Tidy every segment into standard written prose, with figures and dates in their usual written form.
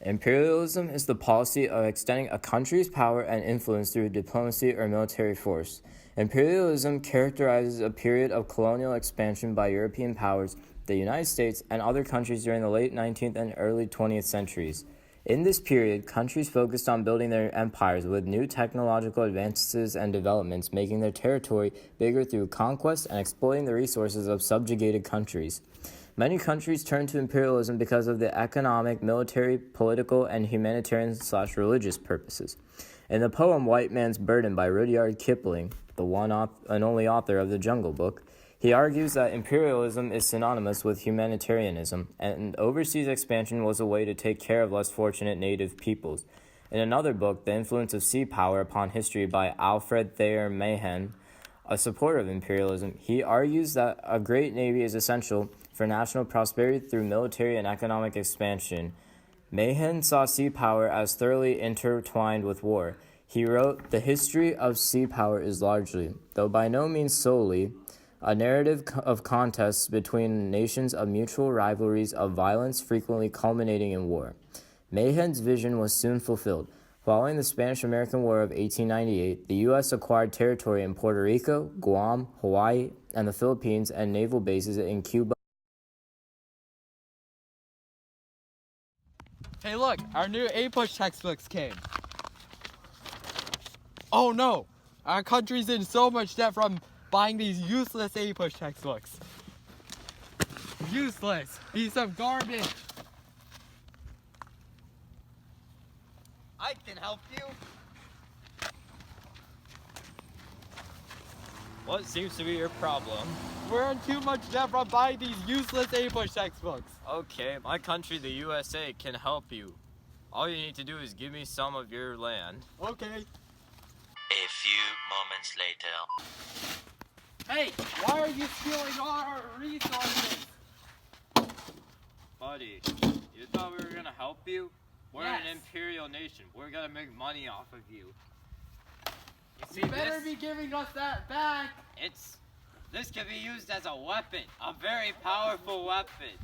Imperialism is the policy of extending a country's power and influence through diplomacy or military force. Imperialism characterizes a period of colonial expansion by European powers, the United States, and other countries during the late 19th and early 20th centuries. In this period, countries focused on building their empires with new technological advances and developments, making their territory bigger through conquest and exploiting the resources of subjugated countries. Many countries turned to imperialism because of the economic, military, political, and humanitarian/religious purposes. In the poem White Man's Burden by Rudyard Kipling, the one and only author of The Jungle Book, he argues that imperialism is synonymous with humanitarianism, and overseas expansion was a way to take care of less fortunate native peoples. In another book, The Influence of Sea Power Upon History by Alfred Thayer Mahan, a supporter of imperialism, he argues that a great navy is essential for national prosperity through military and economic expansion. Mahan saw sea power as thoroughly intertwined with war. He wrote, "The history of sea power is largely, though by no means solely, a narrative of contests between nations, of mutual rivalries, of violence frequently culminating in war." Mahan's vision was soon fulfilled. Following the Spanish-American War of 1898, the U.S. acquired territory in Puerto Rico, Guam, Hawaii, and the Philippines, and naval bases in Cuba. Hey look, our new APUSH textbooks came. Oh no, our country's in so much debt from buying these useless APUSH textbooks. Useless, piece of garbage. I can help you. What seems to be your problem? We're in too much debt from buying these useless APUSH textbooks. Okay, my country, the USA, can help you. All you need to do is give me some of your land. Okay. A few moments later. Hey, why are you stealing all our resources? Buddy, you thought we were gonna help you? We're Yes. an imperial nation. We're gonna make money off of you. You see You better this? be giving us that back. This can be used as a weapon, a very powerful weapon.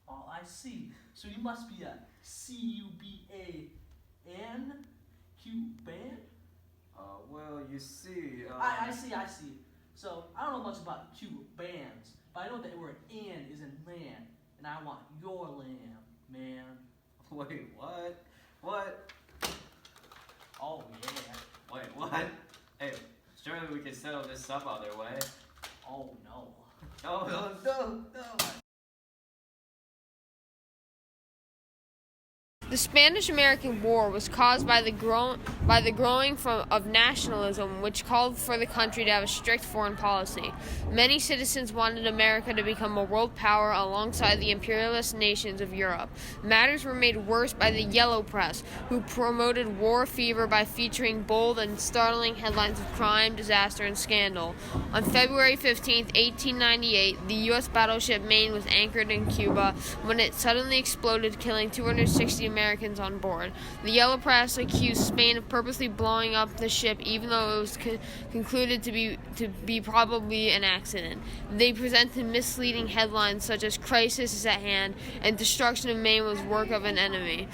Oh, I see. So you must be a Cuban? Cuban? Well, you see, I see. So I don't know much about Cubans, but I know that word "in" is in land, and I want your land, man. Wait, what? What? Oh yeah. Wait, what? Hey, surely we can settle this some other way. Oh no. No. The Spanish-American War was caused by the growing of nationalism, which called for the country to have a strict foreign policy. Many citizens wanted America to become a world power alongside the imperialist nations of Europe. Matters were made worse by the Yellow Press, who promoted war fever by featuring bold and startling headlines of crime, disaster, and scandal. On February 15, 1898, the U.S. battleship Maine was anchored in Cuba when it suddenly exploded, killing 260 Americans on board. The Yellow Press accused Spain of purposely blowing up the ship, even though it was concluded to be probably an accident. They presented misleading headlines such as "Crisis is at hand" and "Destruction of Maine was work of an enemy."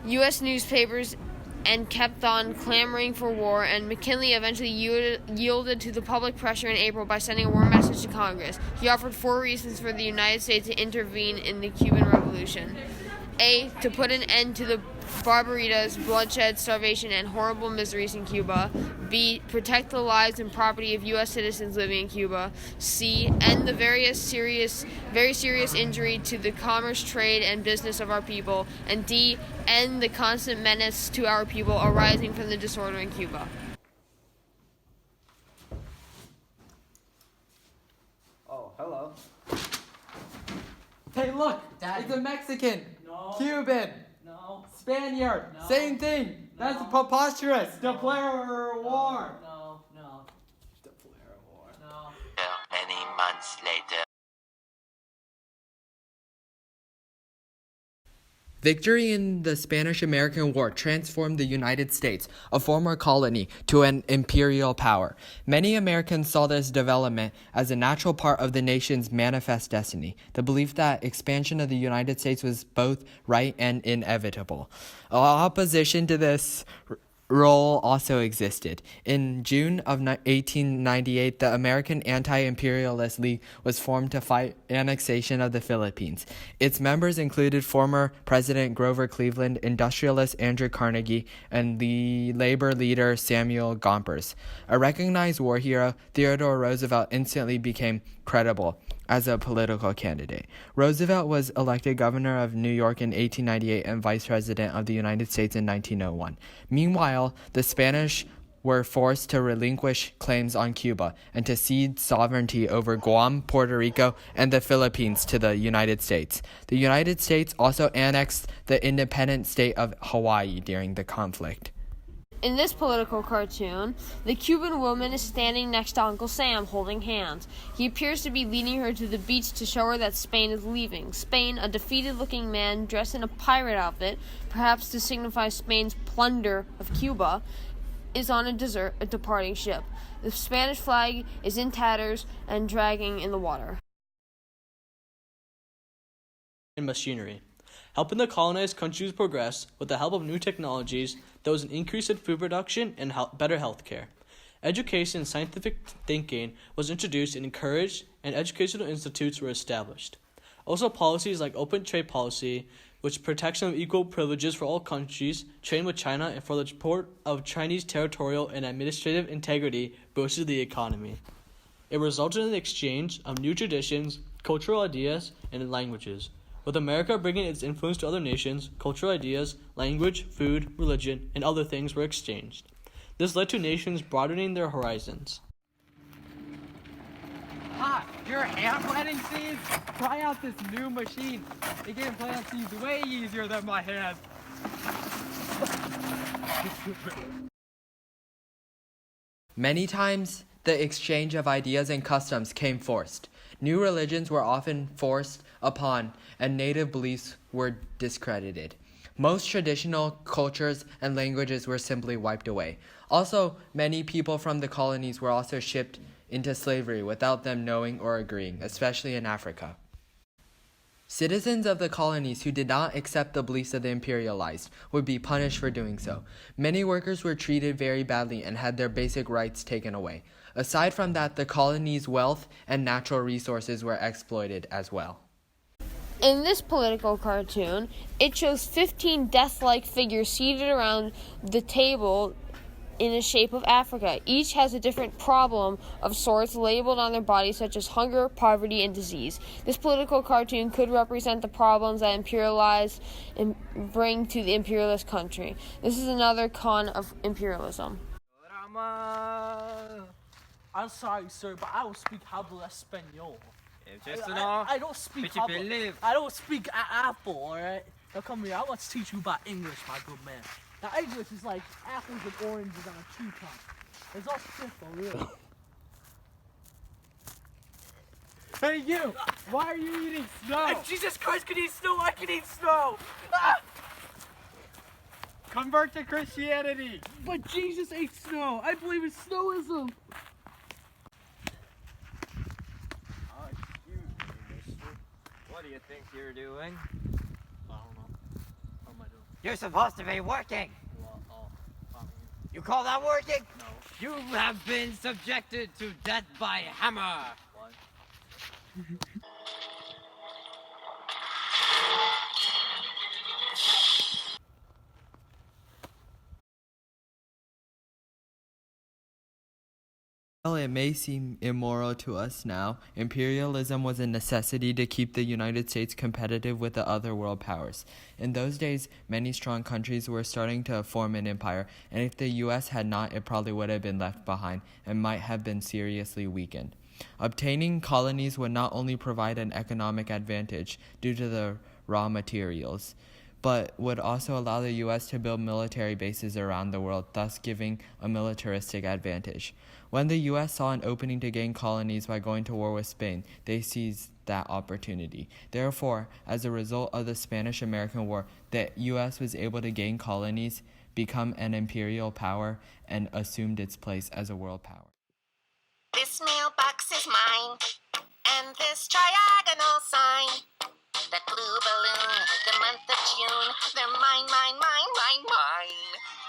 U.S. newspapers and kept on clamoring for war, and McKinley eventually yielded to the public pressure in April by sending a war message to Congress. He offered 4 reasons for the United States to intervene in the Cuban Revolution. A. To put an end to the barbarities, bloodshed, starvation, and horrible miseries in Cuba. B. Protect the lives and property of U.S. citizens living in Cuba. C. End the very serious injury to the commerce, trade, and business of our people. And D. End the constant menace to our people arising from the disorder in Cuba. Oh, hello. Hey look, Daddy. it's a Mexican, No. Cuban, No. Spaniard, No. same thing. That's No. preposterous. No. Declare war. No. Declare war. No. Many months later. Victory in the Spanish-American War transformed the United States, a former colony, to an imperial power. Many Americans saw this development as a natural part of the nation's manifest destiny, the belief that expansion of the United States was both right and inevitable. Opposition to this role also existed. In June of 1898, the American Anti-Imperialist League was formed to fight annexation of the Philippines. Its members included former President Grover Cleveland, industrialist Andrew Carnegie, and the labor leader Samuel Gompers. A recognized war hero, Theodore Roosevelt instantly became credible as a political candidate. Roosevelt was elected governor of New York in 1898 and vice president of the United States in 1901. Meanwhile, the Spanish were forced to relinquish claims on Cuba and to cede sovereignty over Guam, Puerto Rico, and the Philippines to the United States. The United States also annexed the independent state of Hawaii during the conflict. In this political cartoon, the Cuban woman is standing next to Uncle Sam, holding hands. He appears to be leading her to the beach to show her that Spain is leaving. Spain, a defeated-looking man dressed in a pirate outfit, perhaps to signify Spain's plunder of Cuba, is on a departing ship. The Spanish flag is in tatters and dragging in the water. And machinery. Helping the colonized countries progress with the help of new technologies, there was an increase in food production and better health care. Education and scientific thinking was introduced and encouraged, and educational institutes were established. Also, policies like open trade policy, which protection of equal privileges for all countries, trade with China, and for the support of Chinese territorial and administrative integrity boosted the economy. It resulted in the exchange of new traditions, cultural ideas, and languages. With America bringing its influence to other nations, cultural ideas, language, food, religion, and other things were exchanged. This led to nations broadening their horizons. Your hand planting seeds? Try out this new machine. It can plant seeds way easier than my hand. Many times, the exchange of ideas and customs came forced. New religions were often forced upon, and native beliefs were discredited. Most traditional cultures and languages were simply wiped away. Also, many people from the colonies were also shipped into slavery without them knowing or agreeing, especially in Africa. Citizens of the colonies who did not accept the beliefs of the imperialized would be punished for doing so. Many workers were treated very badly and had their basic rights taken away. Aside from that, the colonies' wealth and natural resources were exploited as well. In this political cartoon, it shows 15 death-like figures seated around the table in the shape of Africa. Each has a different problem of sorts labeled on their bodies, such as hunger, poverty, and disease. This political cartoon could represent the problems that imperialized and bring to the imperialist country. This is another con of imperialism. I'm sorry, sir, but I don't speak habla español. I I don't speak habla. I don't speak apple, alright? Now come here, I want to teach you about English, my good man. Now English is like apples and oranges on a tree trunk. It's all simple, really. Hey you! Why are you eating snow? If Jesus Christ can eat snow, I can eat snow! Ah! Convert to Christianity! But Jesus ate snow! I believe in snowism! What do you think you're doing? I don't know. What am I doing? You're supposed to be working. You call that working? No. You have been subjected to death by hammer. What? While it may seem immoral to us now, imperialism was a necessity to keep the United States competitive with the other world powers. In those days, many strong countries were starting to form an empire, and if the U.S. had not, it probably would have been left behind and might have been seriously weakened. Obtaining colonies would not only provide an economic advantage due to the raw materials, but would also allow the U.S. to build military bases around the world, thus giving a militaristic advantage. When the U.S. saw an opening to gain colonies by going to war with Spain, they seized that opportunity. Therefore, as a result of the Spanish-American War, the U.S. was able to gain colonies, become an imperial power, and assumed its place as a world power. This mailbox is mine, and this triagonal sign. That blue balloon, the month of June, they're mine, mine, mine, mine, mine.